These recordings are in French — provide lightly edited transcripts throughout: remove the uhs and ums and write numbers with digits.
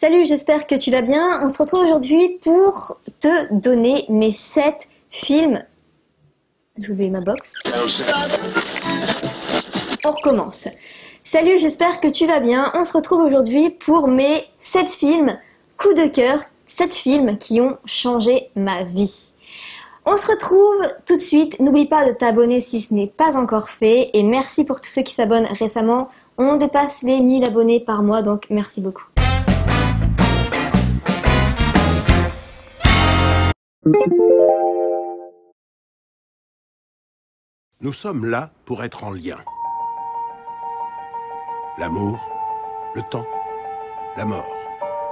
Salut, j'espère que tu vas bien. On se retrouve aujourd'hui pour te donner mes 7 films. Est-ce que vous avez ma box? On recommence. Salut, j'espère que tu vas bien. On se retrouve aujourd'hui pour mes 7 films coup de cœur, 7 films qui ont changé ma vie. On se retrouve tout de suite. N'oublie pas de t'abonner si ce n'est pas encore fait. Et merci pour tous ceux qui s'abonnent récemment. On dépasse les 1000 abonnés par mois, donc merci beaucoup. Nous sommes là pour être en lien. L'amour, le temps, la mort.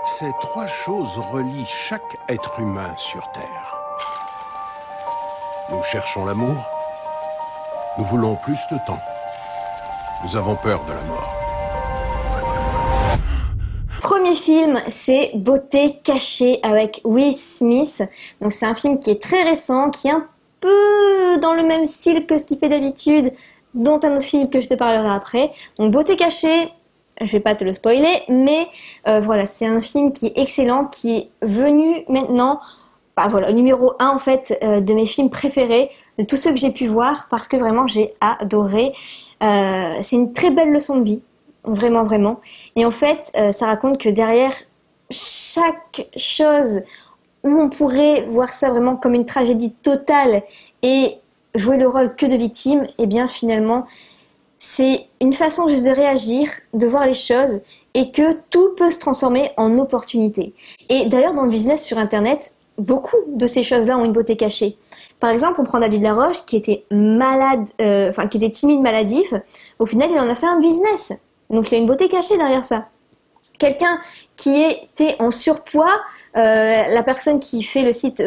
Ces trois choses relient chaque être humain sur Terre. Nous cherchons l'amour. Nous voulons plus de temps. Nous avons peur de la mort. Premier film, c'est Beauté cachée avec Will Smith. Donc c'est un film qui est très récent, qui est un peu dans le même style que ce qu'il fait d'habitude, dont un autre film que je te parlerai après. Donc Beauté cachée, je vais pas te le spoiler, mais voilà, c'est un film qui est excellent, qui est venu maintenant, voilà, numéro 1 en fait de mes films préférés, de tous ceux que j'ai pu voir, parce que vraiment j'ai adoré. C'est une très belle leçon de vie. Vraiment, vraiment. Et en fait, ça raconte que derrière chaque chose où on pourrait voir ça vraiment comme une tragédie totale et jouer le rôle que de victime, eh bien finalement, c'est une façon juste de réagir, de voir les choses et que tout peut se transformer en opportunité. Et d'ailleurs, dans le business sur Internet, beaucoup de ces choses-là ont une beauté cachée. Par exemple, on prend David Laroche qui était malade, qui était timide, maladif. Au final, il en a fait un business. Donc il y a une beauté cachée derrière ça. Quelqu'un qui était en surpoids, la personne qui fait le site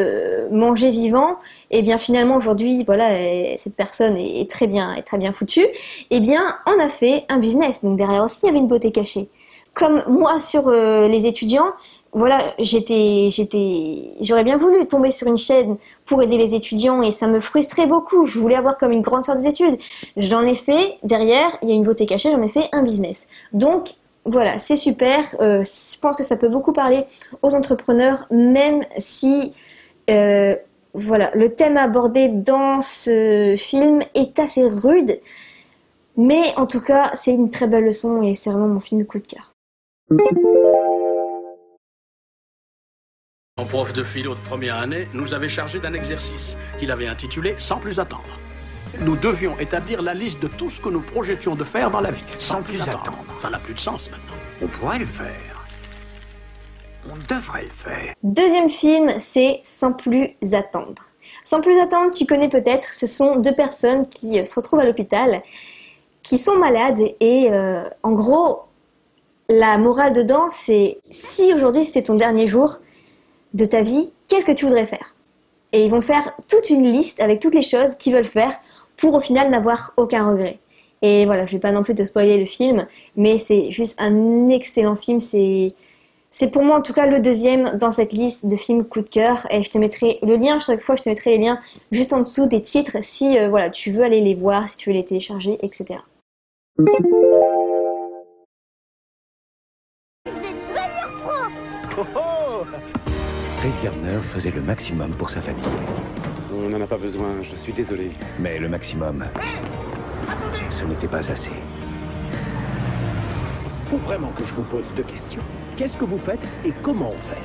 Manger Vivant, et bien finalement aujourd'hui, voilà, cette personne est très bien foutue. Et bien, on a fait un business. Donc derrière aussi, il y avait une beauté cachée. Comme moi sur les étudiants, voilà, j'aurais bien voulu tomber sur une chaîne pour aider les étudiants et ça me frustrait beaucoup. Je voulais avoir comme une grande sœur des études. J'en ai fait, derrière, il y a une beauté cachée, j'en ai fait un business. Donc, voilà, c'est super. Je pense que ça peut beaucoup parler aux entrepreneurs, même si, voilà, le thème abordé dans ce film est assez rude. Mais en tout cas, c'est une très belle leçon et c'est vraiment mon film coup de cœur. Mon prof de philo de première année nous avait chargé d'un exercice qu'il avait intitulé « Sans plus attendre ». Nous devions établir la liste de tout ce que nous projetions de faire dans la vie. Sans plus attendre. Ça n'a plus de sens maintenant. On pourrait le faire. On devrait le faire. Deuxième film, c'est Sans plus attendre. Sans plus attendre, tu connais peut-être, ce sont deux personnes qui se retrouvent à l'hôpital, qui sont malades et en gros, la morale dedans, c'est si aujourd'hui c'était ton dernier jour de ta vie, qu'est-ce que tu voudrais faire? Et ils vont faire toute une liste avec toutes les choses qu'ils veulent faire pour au final n'avoir aucun regret. Et voilà, je vais pas non plus te spoiler le film, mais c'est juste un excellent film. C'est pour moi en tout cas le deuxième dans cette liste de films coup de cœur. Et je te mettrai le lien, chaque fois je te mettrai les liens juste en dessous des titres si voilà, tu veux aller les voir, si tu veux les télécharger, etc. Je vais devenir pro. Oh oh! Chris Gardner faisait le maximum pour sa famille. On n'en a pas besoin, je suis désolé. Mais le maximum, ce n'était pas assez. Faut vraiment que je vous pose deux questions. Qu'est-ce que vous faites et comment on fait?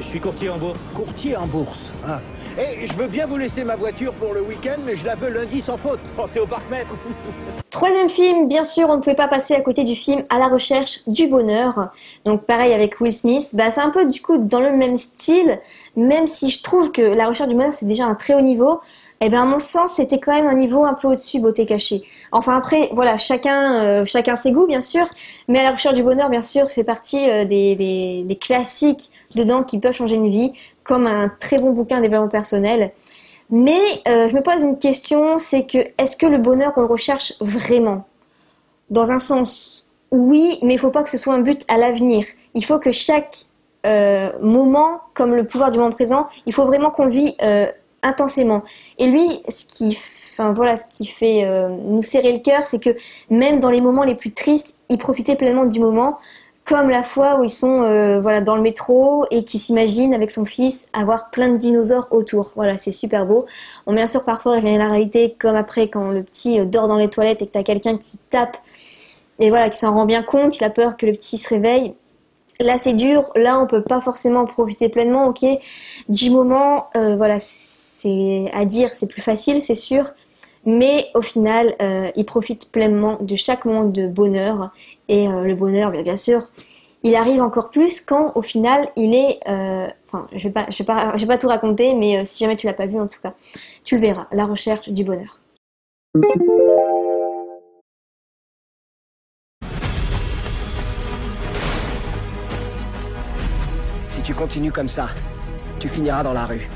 Je suis courtier en bourse. Courtier en bourse. Ah. Et je veux bien vous laisser ma voiture pour le week-end, mais je la veux lundi sans faute. Pensez au parc-mètre. Troisième film, bien sûr, on ne pouvait pas passer à côté du film À la recherche du bonheur. Donc pareil avec Will Smith, c'est un peu du coup dans le même style, même si je trouve que La recherche du bonheur c'est déjà un très haut niveau. Et bien à mon sens c'était quand même un niveau un peu au-dessus Beauté cachée. Enfin après voilà, chacun ses goûts bien sûr, mais À la recherche du bonheur bien sûr fait partie des classiques dedans qui peuvent changer une vie, comme un très bon bouquin de développement personnel. Mais je me pose une question, c'est que est-ce que le bonheur on le recherche vraiment? Dans un sens, oui, mais il ne faut pas que ce soit un but à l'avenir. Il faut que chaque moment, comme le pouvoir du moment présent, il faut vraiment qu'on le vit intensément. Et lui, ce qui fait nous serrer le cœur, c'est que même dans les moments les plus tristes, il profitait pleinement du moment, comme la fois où ils sont voilà, dans le métro et qui s'imaginent avec son fils avoir plein de dinosaures autour. Voilà, c'est super beau. Bon, bien sûr, parfois, il y a la réalité, comme après quand le petit dort dans les toilettes et que t'as quelqu'un qui tape et voilà, qui s'en rend bien compte, il a peur que le petit se réveille. Là, c'est dur. Là, on peut pas forcément profiter pleinement, ok. Du moment, voilà, c'est à dire, c'est plus facile, c'est sûr. Mais au final, il profite pleinement de chaque moment de bonheur. Et le bonheur, bien sûr, il arrive encore plus quand, au final, il est... Enfin, je vais pas tout raconter, mais si jamais tu l'as pas vu, en tout cas, tu le verras. La recherche du bonheur. Si tu continues comme ça, tu finiras dans la rue.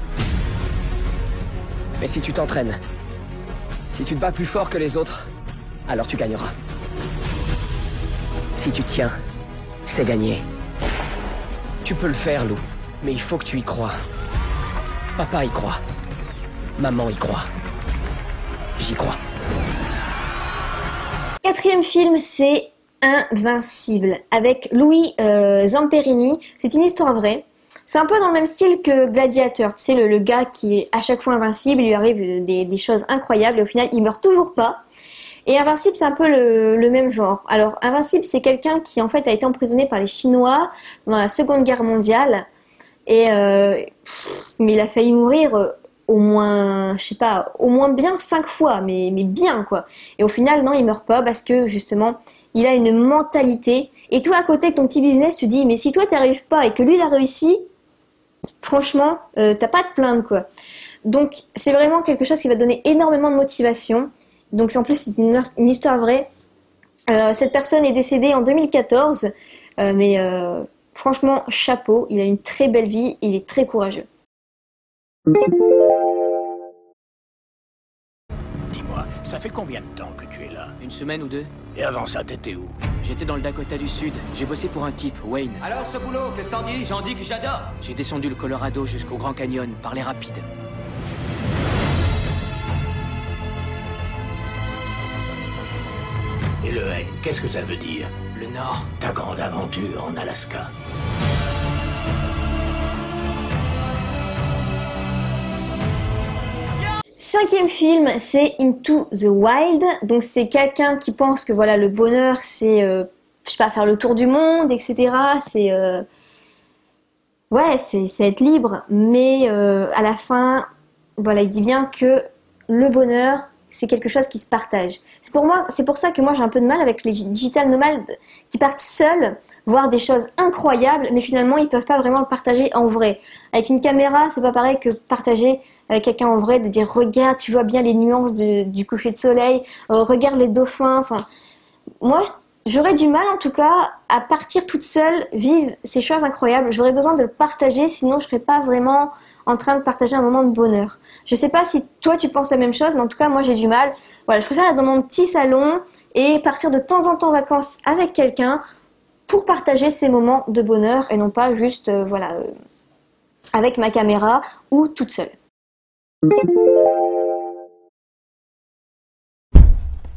Mais si tu t'entraînes, si tu te bats plus fort que les autres, alors tu gagneras. Si tu tiens, c'est gagné. Tu peux le faire, Lou, mais il faut que tu y crois. Papa y croit. Maman y croit. J'y crois. Quatrième film, c'est Invincible, avec Louis Zamperini. C'est une histoire vraie. C'est un peu dans le même style que Gladiator. Tu sais, le gars qui est à chaque fois invincible, il lui arrive des choses incroyables et au final, il meurt toujours pas. Et Invincible, c'est un peu le même genre. Alors, Invincible, c'est quelqu'un qui, en fait, a été emprisonné par les Chinois dans la Seconde Guerre mondiale. Et, mais il a failli mourir au moins, je sais pas, au moins bien 5 fois, mais bien, quoi. Et au final, non, il meurt pas parce que, justement, il a une mentalité. Et toi, à côté de ton petit business, tu dis, mais si toi, t'y arrives pas et que lui, il a réussi, franchement, t'as pas à te plaindre, quoi. Donc, c'est vraiment quelque chose qui va donner énormément de motivation. Donc, en plus, c'est une histoire vraie. Cette personne est décédée en 2014, mais franchement, chapeau. Il a une très belle vie, il est très courageux. Dis-moi, ça fait combien de temps que tu es là? Une semaine ou deux? Et avant ça, t'étais où? J'étais dans le Dakota du Sud. J'ai bossé pour un type, Wayne. Alors ce boulot, qu'est-ce que t'en dis? J'en dis que j'adore. J'ai descendu le Colorado jusqu'au Grand Canyon par les rapides. Et le N, qu'est-ce que ça veut dire? Le Nord. Ta grande aventure en Alaska. Cinquième film, c'est Into the Wild. Donc c'est quelqu'un qui pense que voilà le bonheur, c'est je sais pas, faire le tour du monde, etc. C'est ouais, c'est être libre. Mais à la fin, voilà, il dit bien que le bonheur, c'est quelque chose qui se partage. C'est pour ça que moi j'ai un peu de mal avec les digital nomades qui partent seuls voir des choses incroyables, mais finalement ils peuvent pas vraiment le partager en vrai. Avec une caméra, c'est pas pareil que partager avec quelqu'un en vrai, de dire regarde, tu vois bien les nuances du coucher de soleil, regarde les dauphins. Enfin, moi j'aurais du mal en tout cas à partir toute seule, vivre ces choses incroyables. J'aurais besoin de le partager, sinon je serais pas vraiment en train de partager un moment de bonheur. Je sais pas si toi tu penses la même chose, mais en tout cas moi j'ai du mal. Voilà, je préfère être dans mon petit salon et partir de temps en temps en vacances avec quelqu'un pour partager ces moments de bonheur et non pas juste voilà avec ma caméra ou toute seule.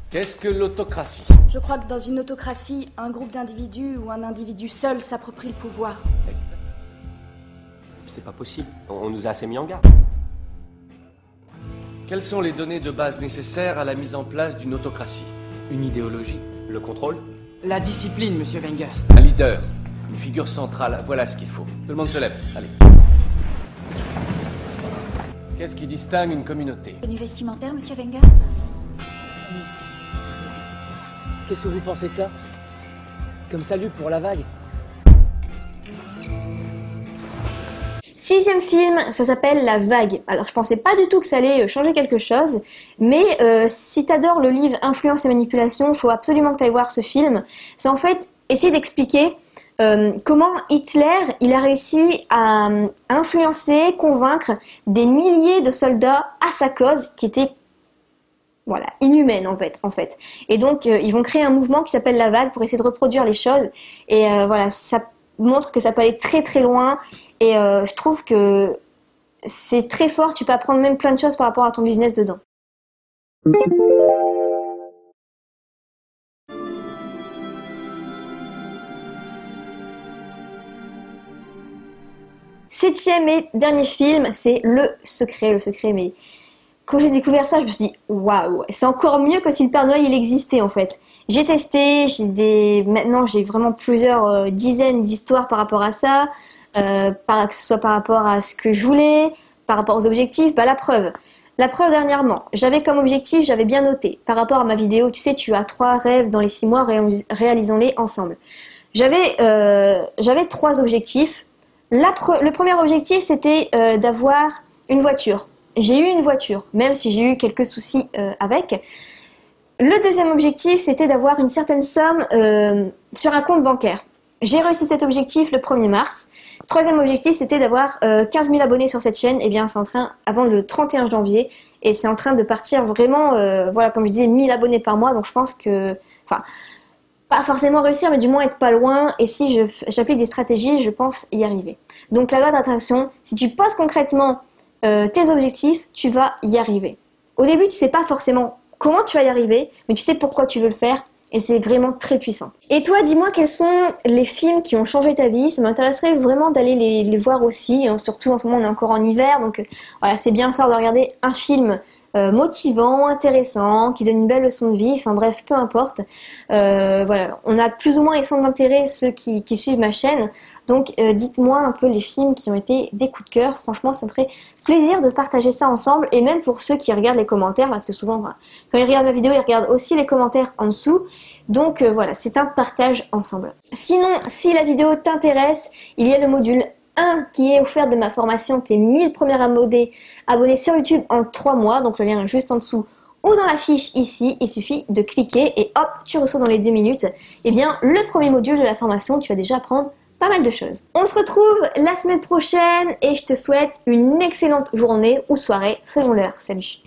Qu'est-ce que l'autocratie? Je crois que dans une autocratie, un groupe d'individus ou un individu seul s'approprie le pouvoir. C'est pas possible. On nous a assez mis en garde. Quelles sont les données de base nécessaires à la mise en place d'une autocratie? Une idéologie, le contrôle, La discipline, monsieur Wenger. un leader, une figure centrale. Voilà ce qu'il faut. Tout le monde se lève. Allez. Qu'est-ce qui distingue une communauté? Tenue vestimentaire, monsieur Wenger? Qu'est-ce que vous pensez de ça? Comme salut pour la vague. Sixième film, ça s'appelle La Vague. Alors je pensais pas du tout que ça allait changer quelque chose, mais si t'adores le livre Influence et Manipulation, faut absolument que t'ailles voir ce film. C'est en fait essayer d'expliquer comment Hitler, il a réussi à influencer, convaincre des milliers de soldats à sa cause, qui était voilà, inhumaine en fait. Et donc ils vont créer un mouvement qui s'appelle La Vague pour essayer de reproduire les choses. Et voilà, ça montre que ça peut aller très très loin. Et je trouve que c'est très fort, tu peux apprendre même plein de choses par rapport à ton business dedans. 7e et dernier film, c'est Le Secret. Le Secret, mais quand j'ai découvert ça, je me suis dit waouh, c'est encore mieux que si le Père Noël il existait en fait. J'ai testé, maintenant j'ai vraiment plusieurs dizaines d'histoires par rapport à ça, que ce soit par rapport à ce que je voulais, par rapport aux objectifs. Bah la preuve dernièrement, j'avais comme objectif, j'avais bien noté par rapport à ma vidéo. Tu sais, tu as 3 rêves dans les 6 mois, réalisons-les ensemble. J'avais 3 objectifs. Le premier objectif, c'était d'avoir une voiture. J'ai eu une voiture, même si j'ai eu quelques soucis avec. Le deuxième objectif, c'était d'avoir une certaine somme sur un compte bancaire. J'ai réussi cet objectif le 1er mars. Troisième objectif, c'était d'avoir 15 000 abonnés sur cette chaîne. Et bien, c'est en train, avant le 31 janvier, et c'est en train de partir vraiment, voilà, comme je disais, 1000 abonnés par mois. Donc, je pense que, enfin, pas forcément réussir, mais du moins être pas loin. Et si j'applique des stratégies, je pense y arriver. Donc, la loi d'attraction, si tu poses concrètement tes objectifs, tu vas y arriver. Au début, tu sais pas forcément comment tu vas y arriver, mais tu sais pourquoi tu veux le faire. Et c'est vraiment très puissant. Et toi, dis-moi quels sont les films qui ont changé ta vie. Ça m'intéresserait vraiment d'aller les voir aussi. Surtout en ce moment, on est encore en hiver. Donc voilà, c'est bien ça de regarder un film motivant, intéressant, qui donne une belle leçon de vie. Enfin bref, peu importe. Voilà, on a plus ou moins les centres d'intérêt, ceux qui suivent ma chaîne. Donc dites-moi un peu les films qui ont été des coups de cœur. Franchement, ça me ferait plaisir de partager ça ensemble. Et même pour ceux qui regardent les commentaires, parce que souvent, quand ils regardent ma vidéo, ils regardent aussi les commentaires en dessous. Donc voilà, c'est un partage ensemble. Sinon, si la vidéo t'intéresse, il y a le module 1 qui est offert de ma formation, tes 1000 premiers abonnés sur YouTube en 3 mois. Donc le lien est juste en dessous ou dans la fiche ici. Il suffit de cliquer et hop, tu reçois dans les 2 minutes eh bien, le premier module de la formation. Tu vas déjà apprendre pas mal de choses. On se retrouve la semaine prochaine et je te souhaite une excellente journée ou soirée selon l'heure. Salut!